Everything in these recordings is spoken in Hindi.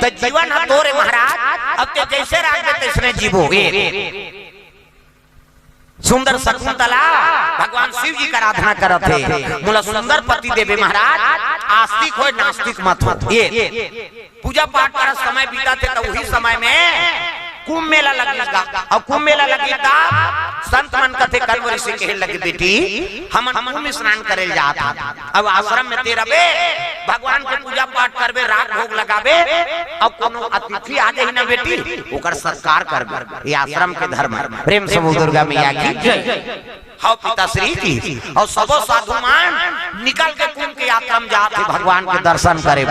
तो जीवन है तोरे महाराज, अब ते जैसे राज तैसने जीवो। सुंदर शकुंतला भगवान शिव जी का आराधना करत थे, मोला सुंदर पति देवे महाराज, आस्तिक हो नास्तिक मत हो। ये पूजा पाठ कर समय बीता थे तो वही समय में कुंभ मेला लगा। अब कुंभ मेला लगी था, संत मन कथे कलवरी से कहे लगे बेटी हम कुंभ स्नान करे जाता। अब आश्रम में तेरा बे भगवान के पूजा पाठ करबे, राग भोग लगाबे, अब कोनो अतिथि आ जाए ना बेटी ओकर सत्कार करबे। ये आश्रम के धर्म। प्रेम से बोल दुर्गा मैया की जय। हाँ पिताश्री की और सबो साधुमान निकल के कुंभ के यात्रा में जाते भगवान के दर्शन करे।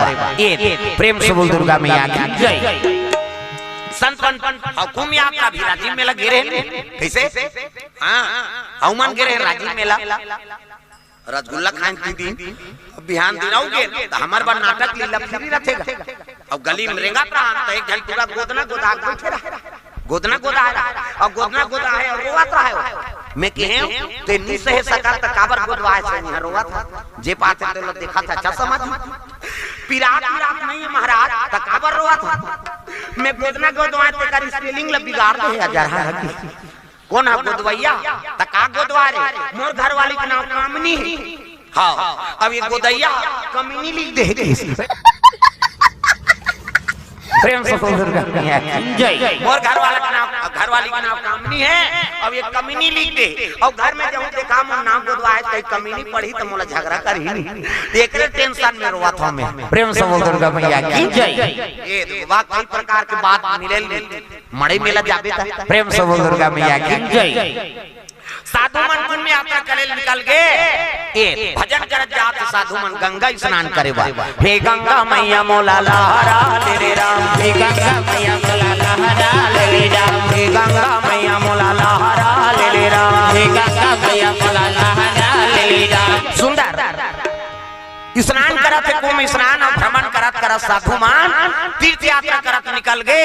ये प्रेम से बोल दुर्गा मैया की जय। संत कुंभ यात्रा भी राजीव मेला गिरे कैसे? हाँ औमन गिरे राजीव मेला, रसगुल्ला खाए दिन बिहान दिन आओगे तो हमारे बार नाटक लीला फ्री रखेगा। अब गली में रेंगा तो एक जन पूरा गोदना गोदा गोदना गोदा और गोदना गोदा है और रोवाता है। मैं कहे ते नी सहे सका त काबर गोदवाए से नहीं रोवा था जे पाते तो लोग देखा था। अच्छा समझ पिरात नहीं है महाराज त काबर रोवा था। मैं गोदना गोदवाए ते कर स्पेलिंग ल बिगाड़ दे हजार है। कौन है गोदवैया त का गोदवा रे? मोर घर वाली का नाम कामनी है। हां अब ये गोदैया कमीनी लिख दे। प्रेम से जय। मोर घर वाला का नाम, घर वाली का नाम कामनी है। अब ये कमीनी लिख दे और घर में जब देखा मोर नाम गोदवाए तो कमीनी पढ़ी तो मोला झगड़ा कर ही नहीं। देखले टेंशन में रोवा था मैं। प्रेम से बोल दुर्गा मैया की जय। ये बात कई प्रकार की बात मिले मड़े मेला जाबे था। प्रेम से बोल दुर्गा मैया की जय। साधु मन कुंभ में यात्रा करे निकल गए। ए भजन करत जात साधु मन गंगा स्नान करे बा। हे गंगा मैया मोला लहरा ले रे राम, हे गंगा मैया मोला लहरा ले रे राम, हे गंगा मैया मोला लहरा ले रे राम, हे गंगा मैया मोला लहरा ले रे राम। सुंदर स्नान करत कुंभ स्नान और भ्रमण करत करत साधु मान तीर्थ यात्रा करत निकल गए।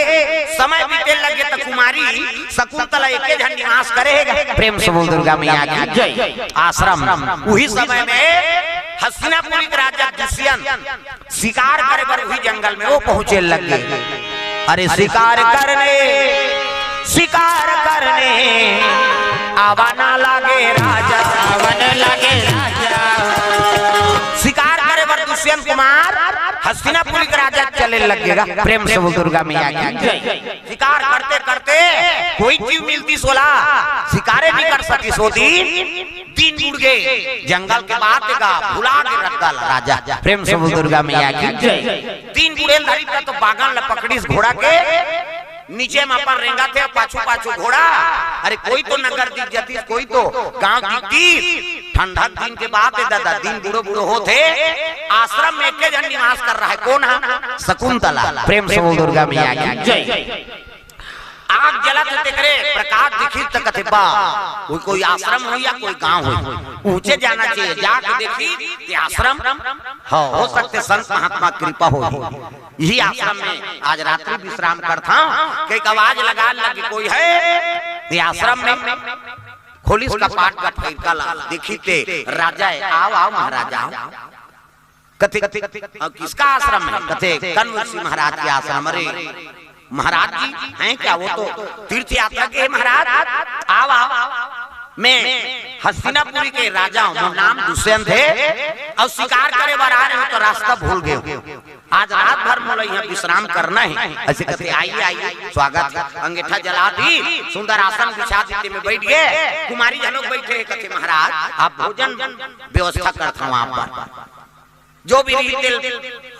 समय बीते लगे तो कुमारी शकुंतला एके जन निवास करेगा। प्रेम से बोल दुर्गा मैया की जय। आश्रम वही समय में हस्तिनापुर के राजा दुष्यंत शिकार करे पर वही जंगल में वो पहुंचे लग गए। अरे शिकार करने आवाना लागे राजा, आवाना लागे राजा। शिकार करे पर दुष्यंत कुमार हस्तिनापुर के राजा चले लगेगा। प्रेम से बोल दुर्गा मैया की जय। शिकार करते करते कोई चीज मिलती सोला शिकारे नहीं कर सकी। सो दिन उड़ गए जंगल के बाद भुला के रख डाला राजा। प्रेम से बोल दुर्गा मैया की जय। दिन बुढ़े धरी का तो बागन ल पकड़ी घोड़ा के नीचे में अपन रेंगा थे पाछू पाछू घोड़ा। अरे कोई तो नगर दिख जाती, कोई तो गांव दिखती। ठंडा दिन के बाद दादा दिन बूढ़ो बूढ़ो होते आश्रम में एक जन निवास कर रहा है। कौन है? शकुंतला। प्रेम से बोल दुर्गा मैया की जय। आग जलत तेरे प्रकाश दिखी तक कथे बा कोई आश्रम हो या कोई गांव हो, ऊंचे जाना चाहिए। जाके देखी ते आश्रम हो सकते संत महात्मा कृपा हो। यही आश्रम में आज रात्रि विश्राम करता हूँ। कई आवाज लगा लगी कोई है आश्रम में। खोलिस का पाठ का ठेका देखी ते राजा आओ आओ महाराजा। कथे किसका आश्रम है? कथे कन्वर्सी महाराज के आश्रम। अरे महाराज जी हैं क्या? वो तो तीर्थ यात्रा के महाराज। आओ आओ मैं हस्तिनापुरी के राजा हूँ, नाम दुष्यंत है और शिकार करे बार आ रहे हो तो रास्ता भूल गए। आज रात भर मोला यहाँ विश्राम करना है। ऐसे कहते आइए आइए स्वागत। अंगीठा जला दी, सुंदर आसन बिछा दी में बैठ गए। कुमारी जनों बैठे कहते महाराज आप भोजन व्यवस्था करता हूँ आप पर जो भी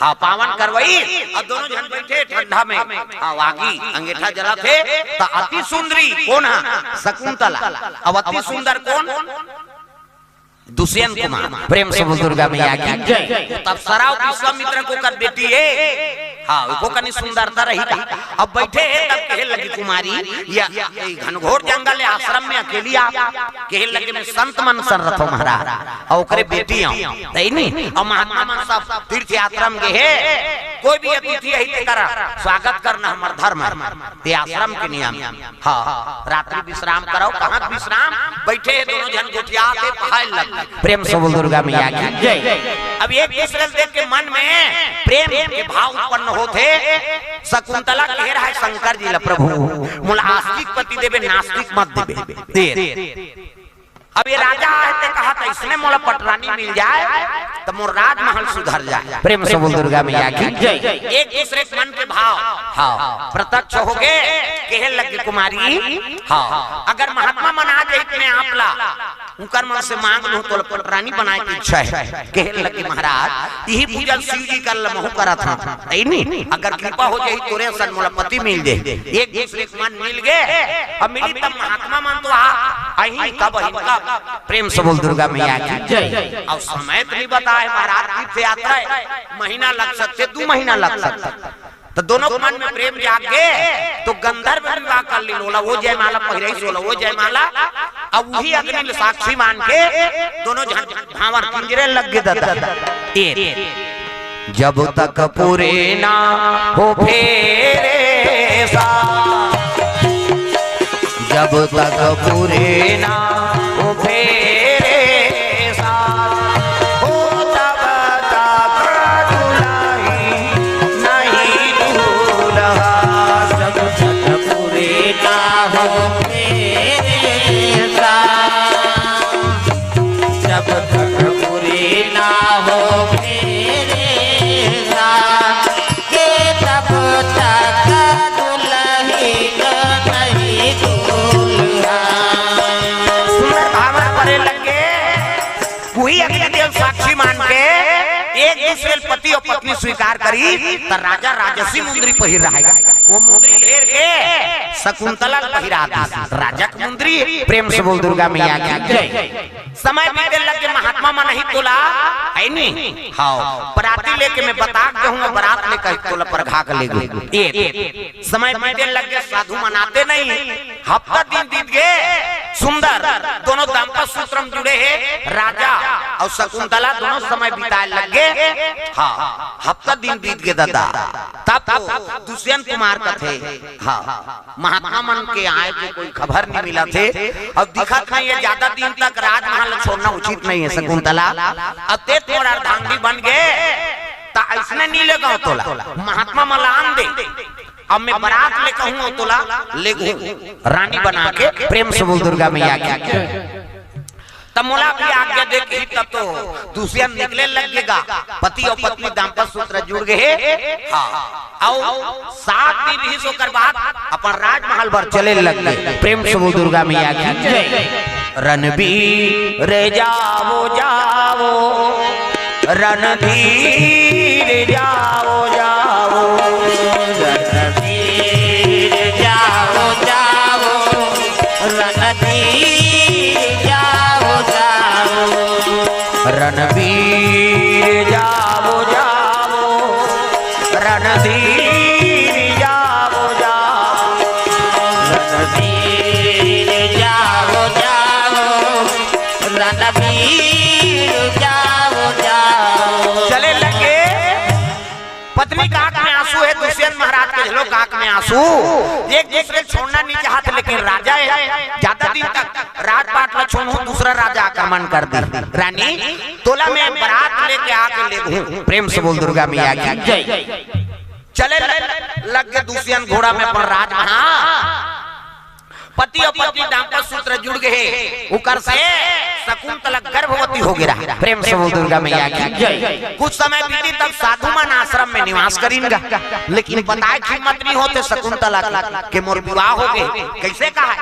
हाँ पावन करवाई। और दोनों जन बैठे ठंडा में हाँ वागी अंगीठा जला थे। तो अति सुंदरी कौन है? शकुंतला। अब अति सुंदर कौन? दुष्यंत कुमार। प्रेम से बोल दुर्गा मैया की जय। तब सराव विश्वामित्र को कर बेटी है। हाँ वो कनी सुंदरता रही था। अब बैठे हैं तब कहे लगी कुमारी या घनघोर जंगल आश्रम में अकेली आप कहे लगे मैं संत मन सरथ महाराज और ओकरे बेटी हूं नहीं। और महात्मा मन सब तीर्थ यात्रा में गए। कोई भी अतिथि यही करा स्वागत करना हमार धर्म है। आश्रम के नियम। हाँ रात्रि विश्राम करो। कहाँ विश्राम? बैठे दोनों जन गोटिया के पहाड़ लग। प्रेम से बोल दुर्गा मैया की जय। अब एक दूसरे देख के मन में प्रेम के भाव उत्पन्न होते। शकुंतला कह रहा है शंकर जी ला प्रभु मोला आस्तिक पति देवे नास्तिक मत देवे। अब ये राजा है ते कहा था इसने मोला पटरानी मिल जाए तो मोर राजमहल सुधर जाए। प्रेम से बोल दुर्गा मैया की जय। एक दूसरे के मन के भाव हाँ प्रत्यक्ष हो गए कहे लगे कुमारी हाँ अगर महात्मा मना जाए इतने आपला उनकर मन से मांग लो तो पटरानी बनाए की इच्छा है। कहे लगे महाराज यही पूजा शिव जी का लमहु करा था नहीं अगर कृपा हो जाए तोरे सन मोला पति मिल जाए। एक दूसरे के मन मिल गए अब मिली तब महात्मा मन तो आई कब इनका प्रेम से बोल दुर्गा मैया की जय। और समय तो नहीं बताए महाराज तीर्थ यात्रा है महीना लग सकते 2 महीना लग सकता तो दोनों के मन में प्रेम जाग गए तो गंधर्व विवाह कर ली लोला वो जयमाला पहिरे सोला वो जयमाला अब वही अग्नि साक्षी मान के दोनों भावर पिंजरे लग गए। जब तक पूरे ना हो फेरे सा जब तक पूरे ना हो फेरे सा हो तब तक दुल्हन नहीं दूल्हा। जब तक पूरे ना हो फेरे सा जब तक पूरे ना हो फेरे सा के तब तक दुल्हन नहीं दूल्हा। अग्निदेव साक्षी मान के एक दूसरे पति और पत्नी स्वीकार करी तो राजा राजसी मुंदरी पहिर रहेगा वो मुंदरी लेर के शकुंतला पहिरा राजा की मुंदरी। प्रेम से बोल दुर्गा मैया की जय। समय बीते लगे महात्मा मन नहीं तोला है नहीं हाँ बराती लेके मैं बता के हूँ बरात लेकर तोला पर घा के ले गए। समय बीते लगे साधु मनाते नहीं हफ्ता दिन बीत गए सुंदर दोनों दाम्पत्य सूत्र में जुड़े हैं राजा और शकुंतला दोनों समय बिताए लगे हाँ हफ्ता दिन बीत गए दादा तब तो दुष्यंत कुमार का थे हाँ महात्मा मन के आए थे कोई खबर नहीं मिला थे। अब दिखा था ये ज्यादा दिन तक राजमहल छोड़ना उचित नहीं है शकुंतला अब ते थोड़ा अर्धांगी बन गए तो ऐसने नहीं लेगा तोला महात्मा मलान दे अब मैं बारात ले कहूँ तोला ले रानी बना के। प्रेम से बोल दुर्गा मैया की तब मोला भी आज्ञा देखी तब तो दुष्यंत निकले लगेगा पति और पत्नी दाम्पत्य सूत्र जुड़ गए हाँ और 7 दिन ही सोकर बाद अपन राजमहल पर चले लगे। प्रेम से बोल दुर्गा मैया की जय। रणबीर जाओ जाओ रणधीर जाओ जाओ रणधीर जाओ जाओ रणधीर जाओ जाओ रणबीर जाओ जाओ रणधीर जाओ जाओ रणधीर जाओ जाओ रणबीर जाओ जाओ। चले लगे पत्नी का आंख में आंसू है दुष्यंत महाराज के झलो का आंख में आंसू एक दूसरे छोड़ना नहीं चाहते लेकिन राजा है ज्यादा दिन तक राजपाट में छोड़ू दूसरा राजा आक्रमण कर दी रानी तोला में बारात लेके आके ले। प्रेम से बोल दुर्गा मैया की जय। चले लग गए दुष्यंत घोड़ा में पर राजमहल पति और पत्नी दाम्पत्य सूत्र जुड़ गए उकर से शकुंतला गर्भवती हो गया। प्रेम से बोल दुर्गा मैया की जय। कुछ समय बीती तब साधु मन आश्रम में निवास करेंगे लेकिन बताए हिम्मत नहीं होते शकुंतला के मोर विवाह हो गए कैसे कहा।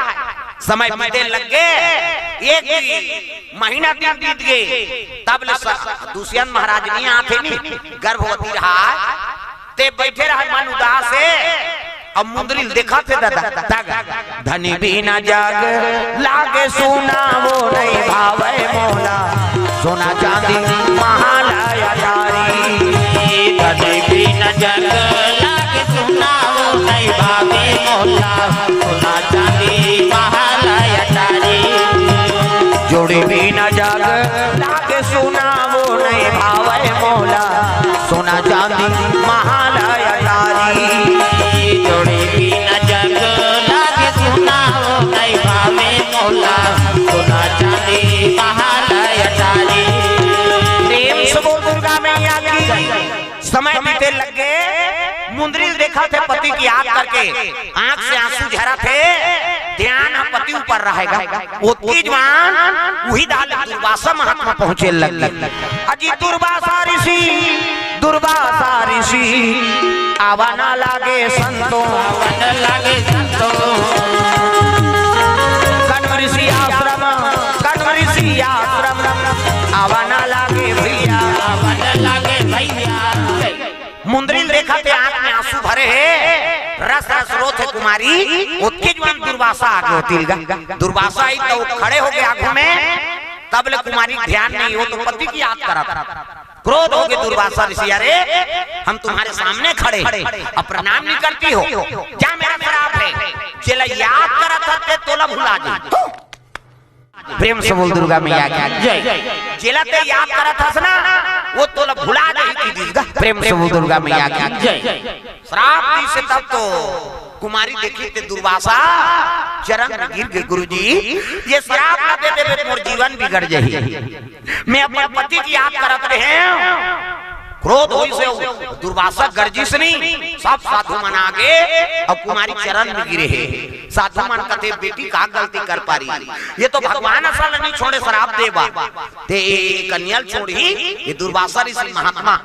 समय बीते लग गए एक महीना दिन बीत गए तब दुष्यंत महाराज नहीं आते नहीं गर्भवती रहा ते बैठे रहा मन उदास है। अब मुंदरी देखा थे दादा धनी भी न जग लागे सोना वो नहीं भावे मोला सोना चांदी महालया यारी धनी भी न जग लागे सोना वो नहीं भावे मोला सोना चांदी महालया यारी जोड़ी भी न जग लागे सोना वो नहीं भावे मोला सोना चांदी महालया यारी जोड़ी भी न जग लागे सोना वो नहीं भावे मोला सोना चांदी महालया यारी। प्रेम से बोल दुर्गा मैया की समय बीते लग गए। मुंदरी देखा थे पति की याद करके, आंख से आंसू झरा थे, ध्यान पति ऊपर रहेगा। उतकी जवान वही दाल दुर्वासा महात्मा पहुंचे लग अजी दुर्वासा ऋषि आवा ना लागे संतो, कण्व ऋषि आश्रम आवा ना लागे भैया। मुंदरी देखा थे आंख में आंसू भरे है, रस रस रोत है कुमारी। उसकी जवान दुर्वासा आगे होती, दुर्वासा आई तो खड़े हो गए आंखों में, तब ले कुमारी ध्यान नहीं हो तो पति की याद करा। क्रोध हो गए दुर्वासा ऋषि, अरे हम तुम्हारे सामने खड़े अब प्रणाम नहीं करती हो, क्या मेरा श्राप है? चला याद करा था तोला भुला जाए। प्रेम से बोल दुर्गा मैया की चला ते याद करा था ना, वो तोला भुला जाए। प्रेम से बोल दुर्गा मैया की श्राप दी से तब तो कुमारी देखी थे दुर्वासा चरण में गिर गए। गुरुजी ये श्राप ना दे दे मोर जीवन बिगड़ जाही, मैं अपने पति की याद करत रहे। क्रोध होई से दुर्वासा गर्जिस नहीं, सब साधु मन आगे और कुमारी चरण में गिरे है। साधु मन कहते बेटी का गलती कर पा रही, ये तो भगवान असल नहीं छोड़े श्राप देवा ते कन्या छोड़ी। ये दुर्वासा ऋषि महात्मा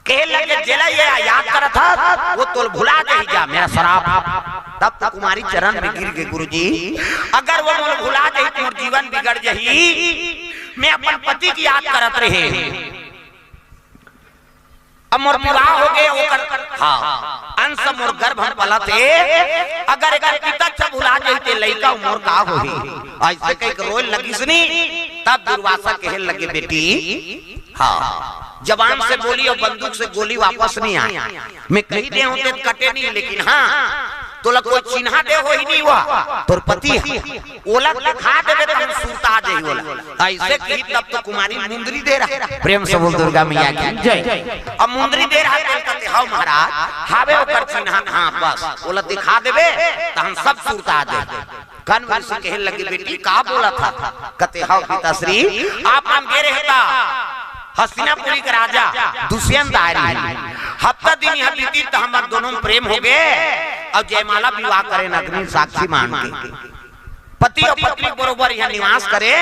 कह लगे जेला ये याद करा था वो तो भुला जाही जा मेरा श्राप। तब तक कुमारी चरण में गिर गए। गुरुजी अगर वो मोल भुला जाही तो मोर जीवन बिगड़ जाही, मैं अपन पति की याद करत रहे। अब मोर विवाह हो गए ओकर हाँ अंश मोर गर्भ वाला थे, अगर एक पिता छ भुला जाही ते लइका मोर का होही। ऐसे कई रोए लगी सुनी। तब दुर्वासा कहे लगे बेटी हाँ जवान से बोली और बंदूक से गोली वापस नहीं आई। मैं कही दे होते कटे नहीं, लेकिन हाँ तो कोई चिन्हा दे हो ही नहीं हुआ तोर पति ओला खा देवे तो हम सुरता जाई ओला। ऐसे कही तब तो कुमारी मुंदरी दे रहा। प्रेम से बोल दुर्गा मैया की जय। अब मुंदरी दे रहा कहते हां महाराज हावे ओकर चिन्हा हां बस ओला दिखा देवे तो हम सब सुरता आ जाए। कण्व ऋषि कहे लगे बेटी का बोला था? कहते हां पिताश्री आप हम गे रहता हस्तिनापुरी का राजा दुष्यंत आए रही। हफ्ता दिन यहाँ बीती तो हमारे दोनों में प्रेम हो गए और जयमाला विवाह करे अग्नि साक्षी मान के पति और पत्नी बरोबर यहाँ निवास करे।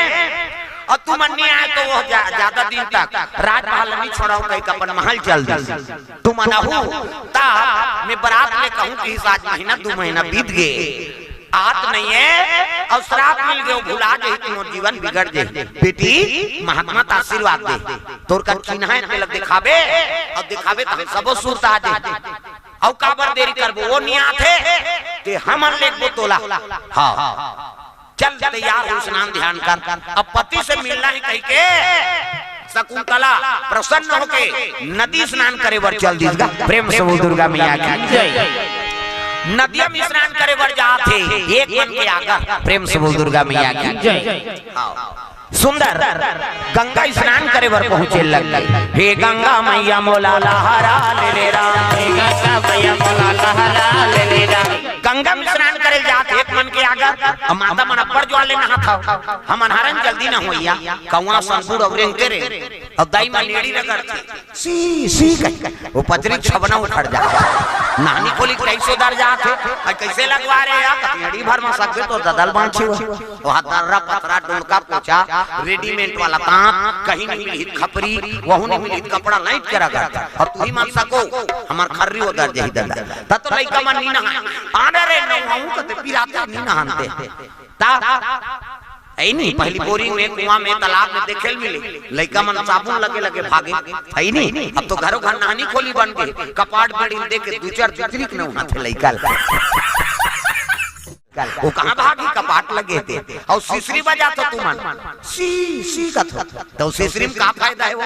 और तू मन नहीं आए तो वो ज्यादा दिन तक राजमहल नहीं छोड़ा कहीं अपन महल चल दी। तू मना हो तब मैं बारात में कहूँ कि आज महीना 2 महीना बीत गए आत नहीं है और श्राप मिल गए भुला जाए तो जीवन बिगड़ जाए। बेटी महात्मा का आशीर्वाद दे तोर का चिन्ह दिखावे और दिखावे तो सबो सुरता आ जाए। और काबर देरी करबो वो नहीं आते ते हमन ले वो तोला हाँ चल तैयार हो स्नान ध्यान कर। अब पति से मिलना ही कह के शकुंतला प्रसन्न होके नदी स्नान करे बर चल दीगा। प्रेम से बोल दुर्गा मैया की जय। नदिया में स्नान करे बर जाते एक मन के आकर। प्रेम से बोल दुर्गा मैया की जय। सुंदर गंगा स्नान करे बर पहुंचे लग हे गंगा मैया मोला लहरा ले राम, हे गंगा मैया मोला लहरा ले राम। गंगा में स्नान करे जाते एक मन के आगर। माता मन अपर ज्वाले नहा था हम अनहरन जल्दी न होइया कौवा संपूर औरें करे और दाई में लेडी रगड़ती सी सी वो पचरी छबना उखड़ जा नानी कोली कैसे दर जाते और कैसे लगवा रे या कतेड़ी भर में सकते तो ददल बांछी वहां दर्रा पतरा डोलका पोछा रेडीमेड वाला तांत कहीं नहीं मिली खपरी वहु नहीं मिली कपड़ा लाइट करा करता और तू ही मान सको हमार खर्री उधर जही दंदा त तो लइका मन नी नहा आने रे नहु कते पिराते नी नहाते ता ऐ नहीं पहली बोरिंग में कुआं में तालाब में देखेल मिली लइका मन साबुन लगे लगे भागे है नहीं। अब तो घरों घर नहानी खोली बन गई कपाट बेड़ी देख के 2-4 तितरीक न उठा थे लइका वो कहां भागी कपाट लगे थे और सीसरी बजा तो तू मन सी सी का तो सीसरी में का फायदा है? वो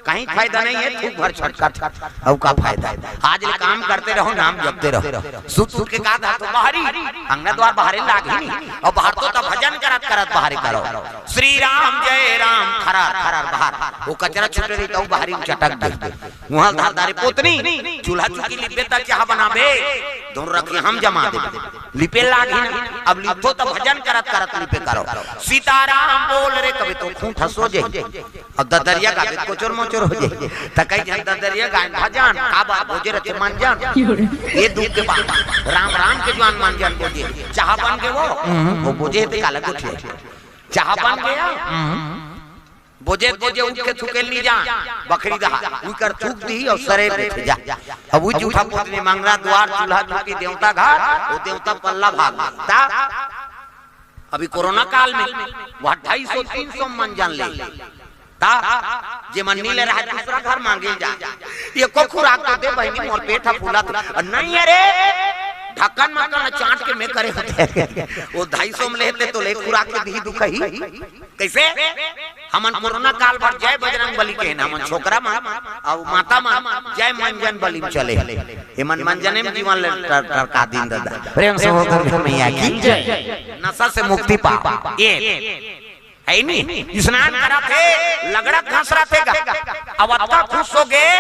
कहीं फायदा नहीं है। तू भर छटका और का फायदा है? आज काम करते रहो नाम जपते रहो सुत सुत के का तो बाहरी अंगना द्वार बाहरी लाग ही नहीं और बाहर तो भजन करत करत बाहरी करो श्री राम जय राम खरार खरार बाहर वो कचरा छूटे रही तो बाहरी चटक दे वहां धारदारी पोतनी चूल्हा चुकी लिबे ता चाह बनाबे तो रखी हम जमा दे लिपे लागी अब लिपो तो भजन करत करत लिपे करो सीताराम बोल रे कभी तो खूंट हंसो जे और ददरिया गावे कोचर मोचर हो जे त कई जन ददरिया गाय भजन काबा भोजे रचे मान जान ये दुख के बात राम राम के जवान मान जान बोजे चाह बन के वो बोझे ते काला गुठे चाह बन गया बोझे बोझे उनके थूके नहीं जा बकरी दहा उनकर थूक दी और सरे बैठ जा अब वो जूठा पुतली मंगरा द्वार चूल्हा झुकी देवता घाट वो देवता पल्ला भागता अभी कोरोना काल में वह 250-300 मन जान ले ता जे मन नीले रहा दूसरा घर मांगे जा ये को खुराक तो दे बहनी मोर पेटा फूला नहीं अरे ढक्कन मक्कन चाट के में करे होते वो 250 में लेते तो ले खुराक के दी दुखई कैसे हमन कोरोना काल भर जय बजरंग बली के ना मन छोकरा मान और माता मान जय मंजन बली में चले हे मन मंजने में जीवन टरका दिन दादा प्रेम से होकर मैया की जय नशा से मुक्ति पा ये है नहीं स्नान करा थे लगड़ा घास रहा थे अब अत्ता खुश हो गए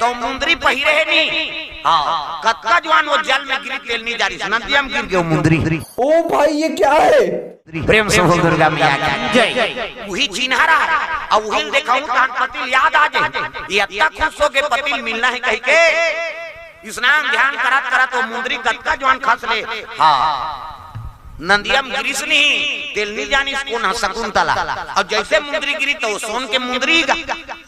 तो मुंदरी पहिरे है नहीं हाँ कत्का जवान वो जल में गिरी तेल नहीं जा रही नदिया में गिर गए मुंदरी ओ भाई ये क्या है प्रेम से हो दुर्गा मैया की जय वही चिन्ह रहा अब वही देखा हूँ कान पतिल याद आ जाए ये अत्ता खुश हो गए पतिल मिलना है कहीं के स्नान ध्यान करत करत वो मुंदरी कत्का जवान खस ले हाँ नंदियम गिरीश नहीं तेल नहीं जानी इसको ना शकुंतला और जैसे मुंदरी गिरी तो सोन के मुंदरी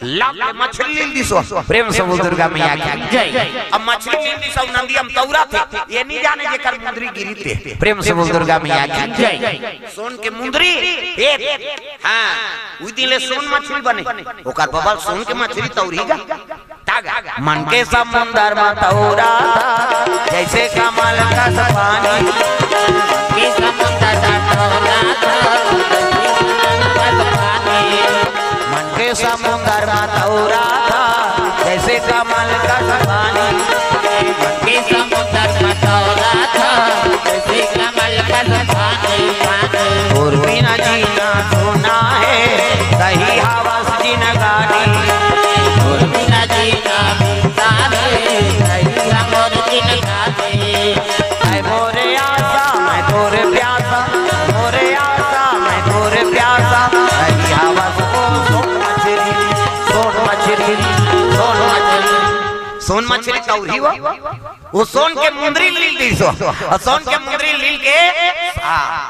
लाख मछली लील दिसो प्रेम से बोल दुर्गा मैया की जय अब मछली लील दिसो नंदियम तौरा थे ये नहीं जाने जे कर मुंदरी गिरी थे प्रेम से बोल दुर्गा मैया की जय सोन के मुंदरी एक हां उई दिले सोन मछली बने ओकर बबल सोन के मछली तौरीगा तागा मन के समुंदर में तौरा जैसे कमल का पानी मन के समुंदर में तौरा था जैसे कमल का पानी मन के समुंदर में तौरा था जैसे कमल का पानी और बिना जीना सुना है कहीं हवस जीना गाड़ी और बिना जीना सुना है कहीं हमर जीना गाड़ी ऐ मोरे आशा मैं तोरे प्यासा मोरे आशा मैं तोरे प्यासा कहीं हवस को सोन मछली तौरी वो सोन के मुंदरी लील दी सो और सोन के मुंदरी लील के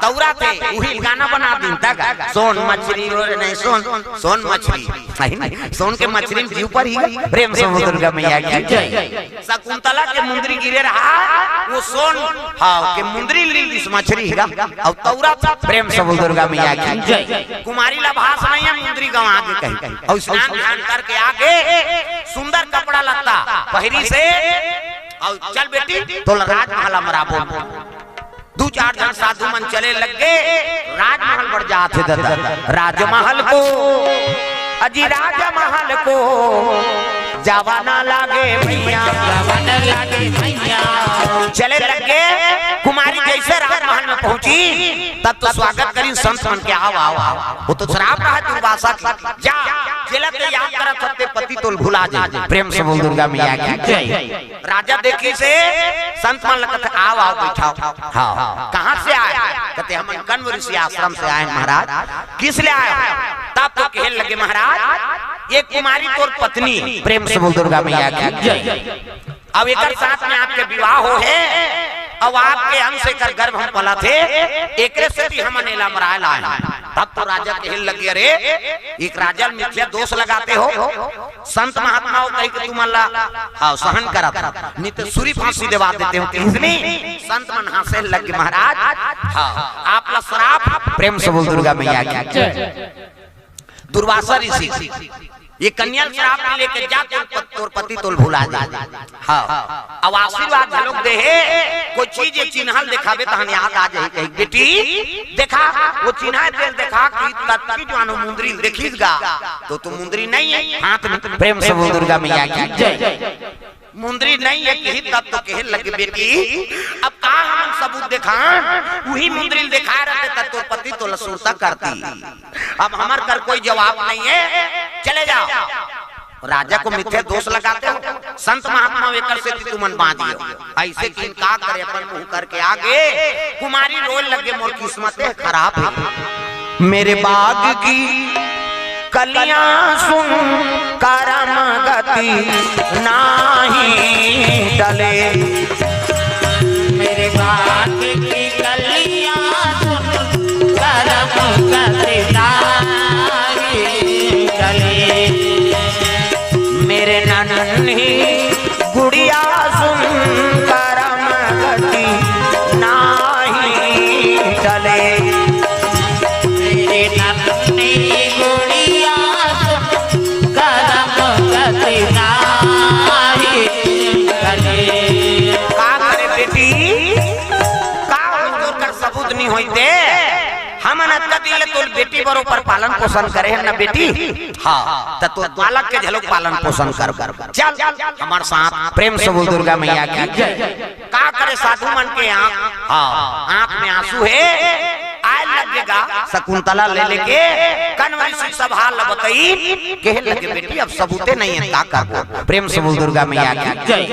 तौरा थे वही गाना बना दी तक सोन मछली और नहीं सोन मछली सोन के मछली जीव पर ही प्रेम से दुर्गा मैया की जय शकुंतला के मुंदरी गिरे रहा वो सोन हाँ के मुंदरी लील दी मछली और तौरा था प्रेम से दुर्गा मैया की जय कुमारी लभास नहीं है मुंदरी गाँव आगे कहीं और स्नान ध्यान करके आगे सुंदर कपड़ा लगता पहरी से और चल बेटी तो राजमहल मराबो 2-4 जन साधु मन चले लग गए राजमहल बढ़ जाते राजमहल को अजी राजमहल को जवाना लागे भैया जवाना लागे भैया चले लग गए कुमारी जैसे राजमहल में पहुंची तब तो स्वागत करी संत मन के आओ वो तो शराब रहा दुर्वासा जा जिला के याद करत सत्य पति तोल भुला जाए प्रेम से बोल दुर्गा मैया की जय राजा देखी से संत मन लगत आओ बैठाओ हां कहां से आए कहते हम कण्व ऋषि आश्रम से आए महाराज किस लिए आए तब तो कहने लगे महाराज ये कुमारी तोर पत्नी प्रेम से बोल दुर्गा मैया की जय अब एक साथ में आपके विवाह हो है अब आपके अंश से कर गर्भ हम पला थे एक से भी हम नेला मराए लाए तब तो राजा कहने लगे अरे एक राजा मिथ्या दोष लगाते हो संत महात्माओं कहीं कि तुम अल्लाह सहन करा था नित सूरी फांसी दिवा देते हो किसने संत मन हंसे लगे महाराज हाँ आप ला श्राप प्रेम से बोल दुर्गा मैया की दुर्वासा ऋषि ये कन्या श्राप लेके जा तोर पति तोल भुला जा हाँ अब आशीर्वाद लोग दे कोई चीज ये चिन्हल दिखावे तो हम याद आ जाए कहीं बेटी देखा वो चिन्ह तेल देखा कि तत्की जो मुंदरी देखीगा तो तुम मुंदरी नहीं है हाथ में प्रेम से बोल दुर्गा मैया की जय मुंदरी नहीं है कि तब तो कह लगे बेटी अब का हम सबूत दिखा वही मुंदरी दिखा रहे थे तो पति तो लसूरता करती अब हमार कर कोई जवाब नहीं है चले जाओ राजा को मिथ्या दोष लगाते हो। संत महात्मा वेकर से तू मन बांधियो ऐसे कि का करे अपन मुंह करके आगे कुमारी रोल लगे मोर किस्मत खराब है। मेरे बाग की कलियां सुन करम गति नाही डले। मेरे बाग की कलियां सुन करम गति नाही डले। मेरे नन्ही गुड़िया सुन करम गति नाही डले। मेरे नन्ही गुड़िया सुन करम गति नाही डले। का करे बेटी का तोर कर सबूत नहीं होइते हमन दिल तोर बेटी बरोबर पालन पोषण करे है ना बेटी। हाँ त तो बालक के झलक पालन पोषण कर चल हमार साथ प्रेम से बोल दुर्गा मैया की जय। का करे साधु मन के आंख हाँ आंख में आंसू है आए लगेगा शकुंतला ले लेके कनवरी से सब हाल बताई कहे लगे बेटी अब सबूते नहीं है का प्रेम से बोल दुर्गा मैया की जय।